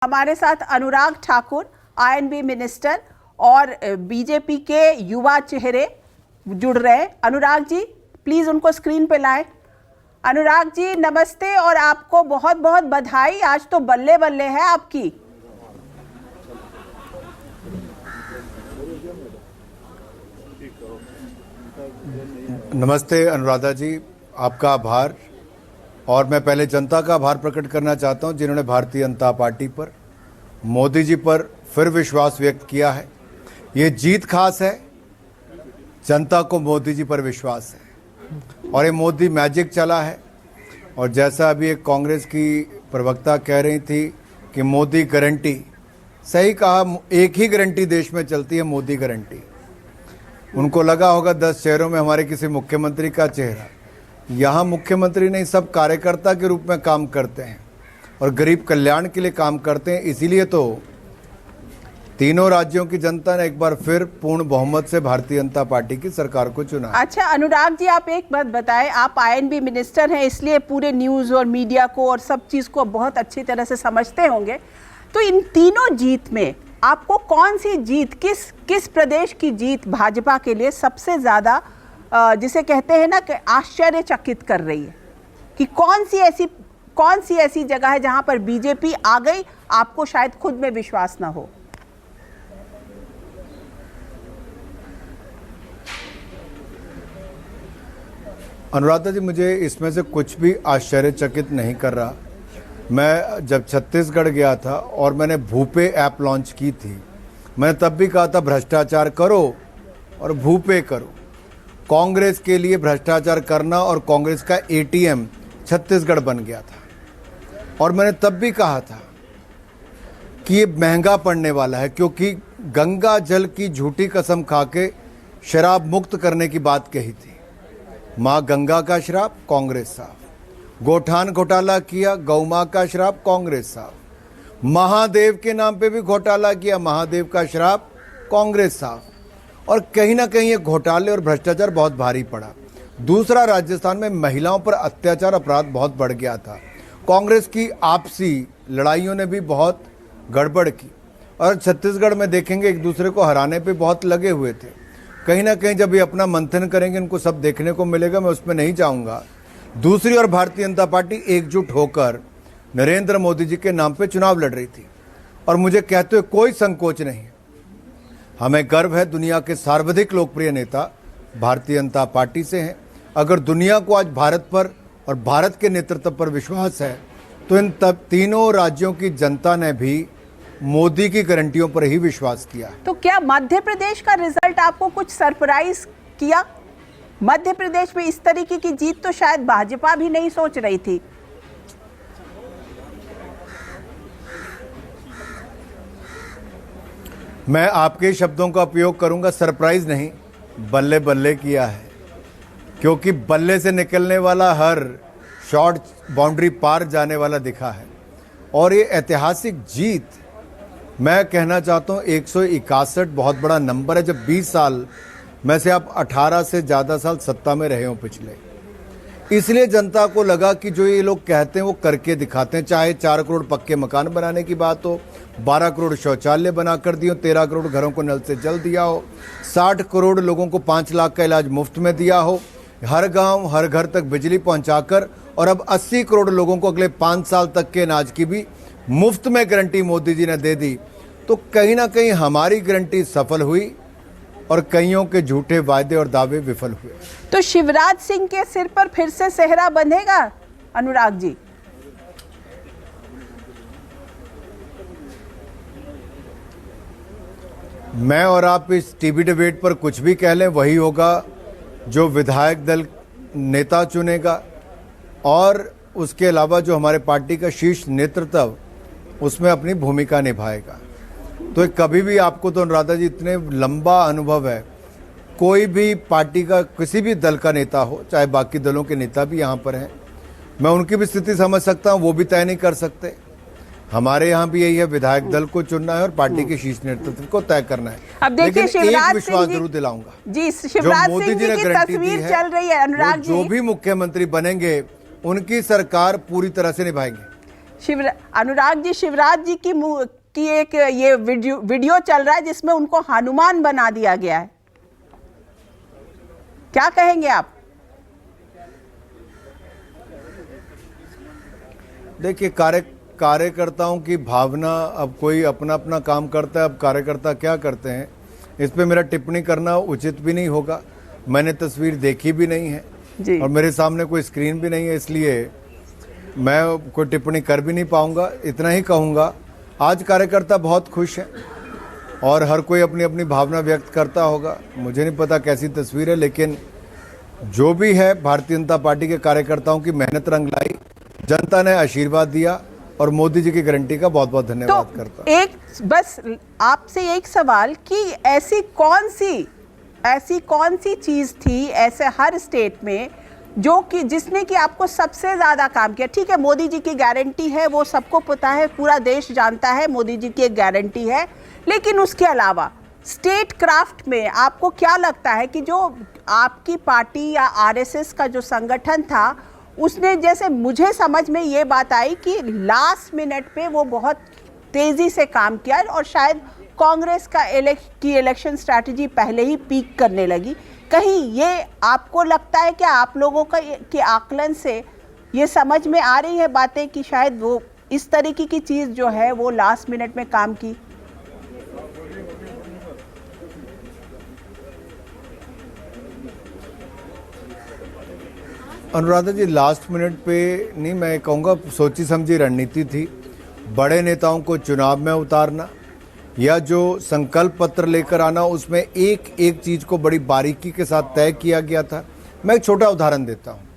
हमारे साथ Anurag Thakur, I&B minister और बीजेपी के युवा चेहरे जुड़ रहे हैं। अनुराग जी प्लीज उनको स्क्रीन पे लाएं। अनुराग जी नमस्ते और आपको बहुत बहुत बधाई, आज तो बल्ले बल्ले है आपकी। नमस्ते अनुराधा जी, आपका आभार। और मैं पहले जनता का आभार प्रकट करना चाहता हूं जिन्होंने भारतीय जनता पार्टी पर, मोदी जी पर फिर विश्वास व्यक्त किया है। ये जीत खास है, जनता को मोदी जी पर विश्वास है और ये मोदी मैजिक चला है। और जैसा अभी एक कांग्रेस की प्रवक्ता कह रही थी कि मोदी गारंटी, सही कहा, एक ही गारंटी देश में चलती है, मोदी गारंटी। उनको लगा होगा 10 शहरों में हमारे किसी मुख्यमंत्री का चेहरा, यहाँ मुख्यमंत्री नहीं, सब कार्यकर्ता के रूप में काम करते हैं और गरीब कल्याण के लिए काम करते हैं। इसीलिए तो तीनों राज्यों की जनता ने एक बार फिर पूर्ण बहुमत से भारतीय जनता पार्टी की सरकार को चुना। अच्छा अनुराग जी, आप एक बात बताएं, आप आईएनबी मिनिस्टर हैं इसलिए पूरे न्यूज़ और मीडिया को और सब चीज़ को बहुत अच्छी तरह से समझते होंगे। तो इन तीनों जीत में आपको कौन सी जीत, किस प्रदेश की जीत भाजपा के लिए सबसे ज़्यादा जिसे कहते हैं ना कि आश्चर्यचकित कर रही है, कि कौन सी ऐसी जगह है जहां पर बीजेपी आ गई, आपको शायद खुद में विश्वास ना हो? अनुराधा जी, मुझे इसमें से कुछ भी आश्चर्यचकित नहीं कर रहा। मैं जब छत्तीसगढ़ गया था और मैंने भूपे ऐप लॉन्च की थी, मैंने तब भी कहा था भ्रष्टाचार करो और भूपे करो। कांग्रेस के लिए भ्रष्टाचार करना और कांग्रेस का एटीएम छत्तीसगढ़ बन गया था। और मैंने तब भी कहा था कि ये महंगा पड़ने वाला है, क्योंकि गंगा जल की झूठी कसम खा के शराब मुक्त करने की बात कही थी। माँ गंगा का श्राप, कांग्रेस साफ। गोठान घोटाला किया, गौ माँ का श्राप, कांग्रेस साफ। महादेव के नाम पे भी घोटाला किया, महादेव का श्राप, कांग्रेस साफ। और कहीं ना कहीं ये घोटाले और भ्रष्टाचार बहुत भारी पड़ा। दूसरा, राजस्थान में महिलाओं पर अत्याचार अपराध बहुत बढ़ गया था। कांग्रेस की आपसी लड़ाइयों ने भी बहुत गड़बड़ की। और छत्तीसगढ़ में देखेंगे एक दूसरे को हराने पे बहुत लगे हुए थे। कहीं ना कहीं जब ये अपना मंथन करेंगे इनको सब देखने को मिलेगा, मैं उसमें नहीं जाऊंगा। दूसरी ओर भारतीय जनता पार्टी एकजुट होकर नरेंद्र मोदी जी के नाम पे चुनाव लड़ रही थी और मुझे कहते हुए कोई संकोच नहीं। हमें गर्व है तीनों के सर्वाधिक लोकप्रिय नेता भारतीय जनता पार्टी से हैं। अगर दुनिया को आज भारत पर और भारत के नेतृत्व पर विश्वास है तो इन तीनों राज्यों की जनता ने भी मोदी की गारंटियों पर ही विश्वास किया। तो क्या मध्य प्रदेश का रिजल्ट आपको कुछ सरप्राइज किया? मध्य प्रदेश में इस तरीके की जीत तो शायद भाजपा भी नहीं सोच रही थी। मैं आपके शब्दों का उपयोग करूंगा, सरप्राइज नहीं, बल्ले बल्ले किया है। क्योंकि बल्ले से निकलने वाला हर शॉट बाउंड्री पार जाने वाला दिखा है। और ये ऐतिहासिक जीत, मैं कहना चाहता हूँ 161 बहुत बड़ा नंबर है। जब 20 साल में से आप 18 से ज़्यादा साल सत्ता में रहे हो पिछले, इसलिए जनता को लगा कि जो ये लोग कहते हैं वो करके दिखाते हैं। चाहे 4 करोड़ पक्के मकान बनाने की बात हो, 12 करोड़ शौचालय बना कर दिए हो, 13 करोड़ घरों को नल से जल दिया हो, 60 करोड़ लोगों को 5 लाख का इलाज मुफ्त में दिया हो, हर गांव हर घर तक बिजली पहुंचाकर, और अब 80 करोड़ लोगों को अगले 5 साल तक के अनाज की भी मुफ्त में गारंटी मोदी जी ने दे दी। तो कहीं ना कहीं हमारी गारंटी सफल हुई और कईयों के झूठे वायदे और दावे विफल हुए। तो शिवराज सिंह के सिर पर फिर से सेहरा बंधेगा अनुराग जी? मैं और आप इस टीवी डिबेट पर कुछ भी कह लें, वही होगा जो विधायक दल नेता चुनेगा और उसके अलावा जो हमारे पार्टी का शीर्ष नेतृत्व उसमें अपनी भूमिका निभाएगा। तो कभी भी आपको तो अनुराधा जी इतने लंबा अनुभव है, कोई भी पार्टी का किसी भी दल का नेता हो, चाहे बाकी दलों के नेता भी यहाँ पर हैं, मैं उनकी भी स्थिति समझ सकता हूँ, वो भी तय नहीं कर सकते। हमारे यहाँ भी यही है, विधायक दल को चुनना है और पार्टी के शीर्ष नेतृत्व को तय करना है। अब देखिए एक विश्वास जरूर दिलाऊंगा जी, शिवराज सिंह जी की तस्वीर चल रही है अनुराग जी, जो भी मुख्यमंत्री बनेंगे उनकी सरकार पूरी तरह से निभाएंगे। अनुराग जी, शिवराज जी की एक ये वीडियो चल रहा है जिसमें उनको हनुमान बना दिया गया है, क्या कहेंगे आप? देखिए, कार्यकर्ताओं की भावना, अब कोई अपना अपना काम करता है, अब कार्यकर्ता क्या करते हैं इस पे मेरा टिप्पणी करना उचित भी नहीं होगा। मैंने तस्वीर देखी भी नहीं है जी। और मेरे सामने कोई स्क्रीन भी नहीं है, इसलिए मैं कोई टिप्पणी कर भी नहीं पाऊंगा। इतना ही कहूंगा, आज कार्यकर्ता बहुत खुश हैं और हर कोई अपनी अपनी भावना व्यक्त करता होगा। मुझे नहीं पता कैसी तस्वीर है, लेकिन जो भी है, भारतीय जनता पार्टी के कार्यकर्ताओं की मेहनत रंग लाई, जनता ने आशीर्वाद दिया और मोदी जी की गारंटी का बहुत बहुत धन्यवाद करता हूं। एक बस आपसे एक सवाल कि ऐसी कौन सी चीज थी ऐसे हर स्टेट में जो कि जिसने कि आपको सबसे ज्यादा काम किया? ठीक है, मोदी जी की गारंटी है, वो सबको पता है, पूरा देश जानता है मोदी जी की एक गारंटी है, लेकिन उसके अलावा स्टेट क्राफ्ट में आपको क्या लगता है कि जो आपकी पार्टी या आरएसएस का जो संगठन था उसने, जैसे मुझे समझ में ये बात आई कि लास्ट मिनट पे वो बहुत तेजी से काम किया और शायद कांग्रेस का इलेक्शन स्ट्रैटेजी पहले ही पीक करने लगी, कहीं ये आपको लगता है कि आप लोगों का के आकलन से ये समझ में आ रही है बातें कि शायद वो इस तरीके की चीज़ जो है वो लास्ट मिनट में काम की? अनुराधा जी, लास्ट मिनट पे नहीं, मैं कहूँगा सोची समझी रणनीति थी। बड़े नेताओं को चुनाव में उतारना या जो संकल्प पत्र लेकर आना, उसमें एक एक चीज़ को बड़ी बारीकी के साथ तय किया गया था। मैं एक छोटा उदाहरण देता हूँ।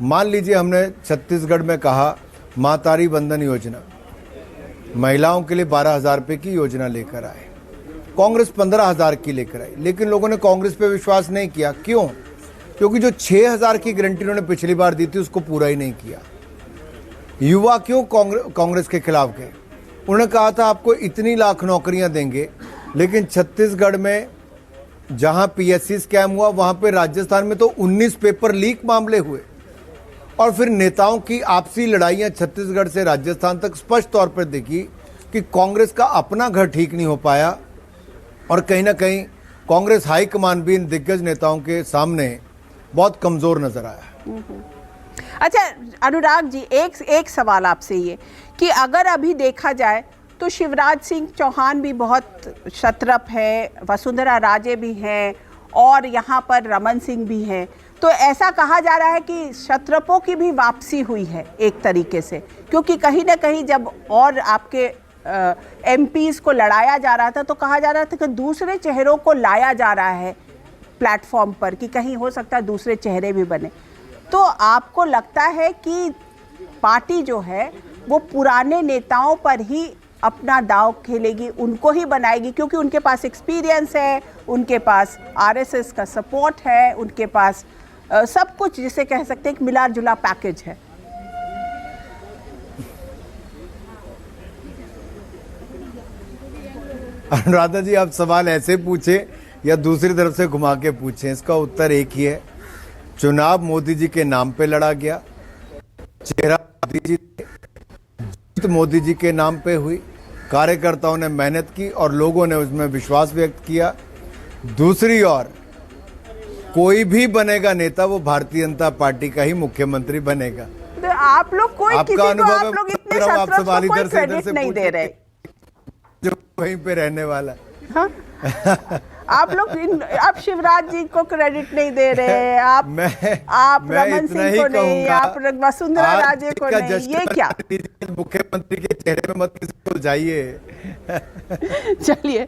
मान लीजिए हमने छत्तीसगढ़ में कहा मातारी वंदन योजना, महिलाओं के लिए 12,000 रुपये की योजना लेकर आए, कांग्रेस 15,000 की लेकर आई, लेकिन लोगों ने कांग्रेस पे विश्वास नहीं किया। क्यों? क्योंकि जो 6,000 की गारंटी उन्होंने पिछली बार दी थी उसको पूरा ही नहीं किया। युवा क्यों कांग्रेस के खिलाफ गए? उन्होंने कहा था आपको इतनी लाख नौकरियां देंगे, लेकिन छत्तीसगढ़ में जहां पीएससी स्कैम हुआ वहां पे राजस्थान में तो 19 पेपर लीक मामले हुए और फिर नेताओं की आपसी लड़ाइयां छत्तीसगढ़ से राजस्थान तक स्पष्ट तौर पर देखी कि कांग्रेस का अपना घर ठीक नहीं हो पाया और कहीं ना कहीं कांग्रेस हाईकमान भी इन दिग्गज नेताओं के सामने बहुत कमजोर नजर आया। अच्छा अनुराग जी, एक सवाल आपसे ये कि अगर अभी देखा जाए तो शिवराज सिंह चौहान भी बहुत शतरप है, वसुंधरा राजे भी हैं और यहाँ पर रमन सिंह भी हैं, तो ऐसा कहा जा रहा है कि शतरपों की भी वापसी हुई है एक तरीके से, क्योंकि कहीं ना कहीं जब और आपके एमपीज को लड़ाया जा रहा था तो कहा जा रहा था कि दूसरे चेहरों को लाया जा रहा है प्लेटफॉर्म पर कि कहीं हो सकता है दूसरे चेहरे भी बने। तो आपको लगता है कि पार्टी जो है वो पुराने नेताओं पर ही अपना दांव खेलेगी, उनको ही बनाएगी, क्योंकि उनके पास एक्सपीरियंस है, उनके पास आरएसएस का सपोर्ट है, उनके पास सब कुछ जिसे कह सकते हैं कि मिला जुला पैकेज है? अनुराधा जी, आप सवाल ऐसे पूछे या दूसरी तरफ से घुमा के पूछें, इसका उत्तर एक ही है। चुनाव मोदी जी के नाम पे लड़ा गया, चेहरा मोदी जी, जीत मोदी जी के नाम पे हुई, कार्यकर्ताओं ने मेहनत की और लोगों ने उसमें विश्वास व्यक्त किया। दूसरी ओर कोई भी बनेगा नेता, वो भारतीय जनता पार्टी का ही मुख्यमंत्री बनेगा। तो आप लोग कोई किसी को, आप लोग इतने शतरप को कोई इधर क्रेडिट नहीं दे रहे जो वहीं पे रहने वाला। हाँ? आप लोग आप शिवराज जी को क्रेडिट नहीं दे रहे, आप रमन सिंह को नहीं, आप वसुंधरा राजे को नहीं, ये क्या? मुख्यमंत्री के चेहरे में मत किसी जाइए। चलिए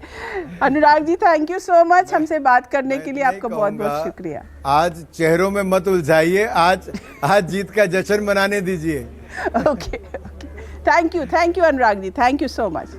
अनुराग ji, thank you so much हमसे बात करने के लिए, आपका बहुत बहुत शुक्रिया। आज चेहरों में मत उलझाइए, आज जीत का जश्न मनाने दीजिए। Okay, thank you Anurag ji, thank you so much.